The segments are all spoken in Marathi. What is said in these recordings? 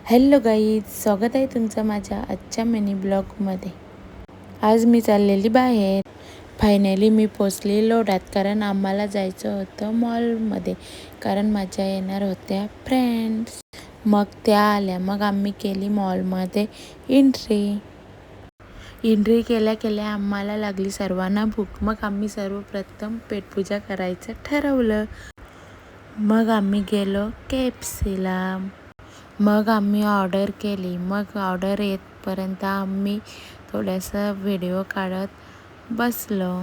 हॅलो गाईज, स्वागत आहे तुमचं माझ्या आजच्या मिनी ब्लॉगमध्ये। आज मी चाललेली बाहेर। फायनली मी पोचली लोढ्यात, कारण आम्हाला जायचं होतं मॉलमध्ये, कारण माझ्या येणार होत्या फ्रेंड्स। मग त्या आल्या, मग आम्ही केली मॉलमध्ये एंट्री केल्या केल्या आम्हाला लागली सर्वांना भूक। मग आम्ही सर्वप्रथम पेटपूजा करायचं ठरवलं। मग आम्ही गेलो KFCला। मग आम्ही ऑर्डर केली। मग ऑर्डर येतपर्यंत आम्ही थोडासा व्हिडिओ काढत बसलो।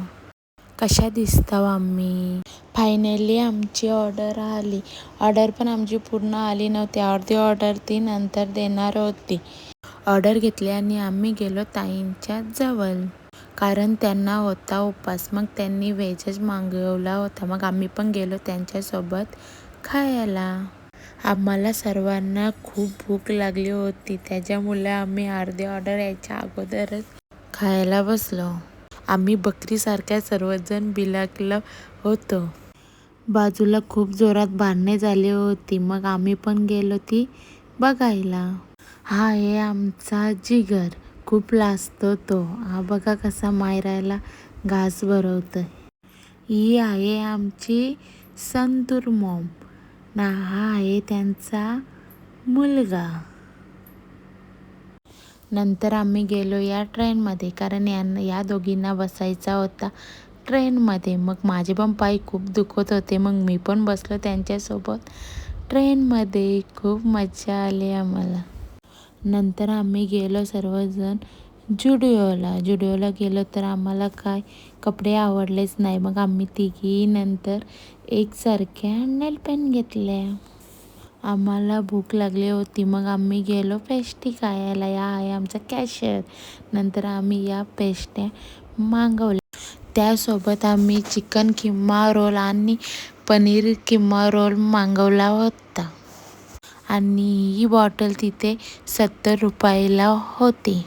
कशा दिसतो आम्ही। फायनली आमची ऑर्डर आली। ऑर्डर पण आमची पूर्ण आली नव्हती, अर्धी ऑर्डर ती नंतर देणार होती। ऑर्डर घेतली आणि आम्ही गेलो ताईंच्या जवळ, कारण त्यांना होता उपवास। मग त्यांनी व्हेजच मागवला होता। मग आम्ही पण गेलो त्यांच्यासोबत खायला। आम्हाला सर्वांना खूप भूक लागली होती, त्याच्यामुळे आम्ही अर्धी ऑर्डर यायच्या अगोदरच खायला बसलो। आम्ही बकरीसारख्या सर्वजण बिलकलो होतो। बाजूला खूप जोरात भांडणे झाली होती। मग आम्ही पण गेलो ती बघायला। हा आहे आमचा जिगर, खूप लाजतो तो। हा बघा कसा मायराला घास भरवतोय। ही आहे आमची संतूर मॉम ना, हा आहे त्यांचा मुलगा। नंतर आम्ही गेलो या ट्रेनमध्ये, कारण या दोघींना बसायचा होता ट्रेनमध्ये। मग माझे पण पाय खूप दुखत होते, मग मी पण बसलो त्यांच्यासोबत ट्रेनमध्ये। खूप मजा आली आम्हाला। नंतर आम्ही गेलो सर्वजण जुडिओला गेलो, तर आम्हाला काय कपडे आवडलेच नाही। मग आम्ही तिघी नंतर एकसारख्या नेल पेन घेतल्या। आम्हाला भूक लागली होती, मग आम्ही गेलो पेस्ट्री खायला। या आहे आमचा कॅशियर। नंतर आम्ही या पेस्ट्र्या मागवल्या। त्यासोबत आम्ही चिकन किमा रोल आणि पनीर किमा रोल मागवला होता। आणि ही बॉटल तिथे 70 रुपयाला होती।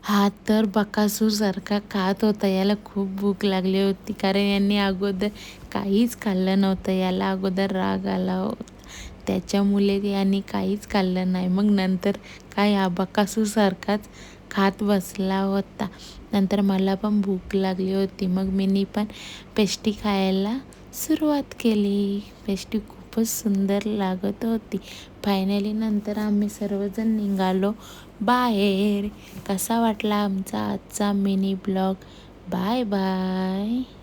हा तर बकासूर सारखा खात होता। याला खूप भूक लागली होती, कारण यांनी अगोदर काहीच खाल्लं नव्हतं। याला अगोदर राग आला होता, त्याच्यामुळे यांनी काहीच खाल्लं नाही। मग नंतर काय हा बकासूर सारखाच खात बसला होता। नंतर मला पण भूक लागली होती, मग मी पण पेस्ट्री खायला सुरुवात केली। पेस्ट्री खूपच सुंदर लागत होती। फायनली नंतर आम्ही सर्वजण निघालो बाहेर। कसा वाटला आमचा आजचा मिनी ब्लॉग। Bye bye.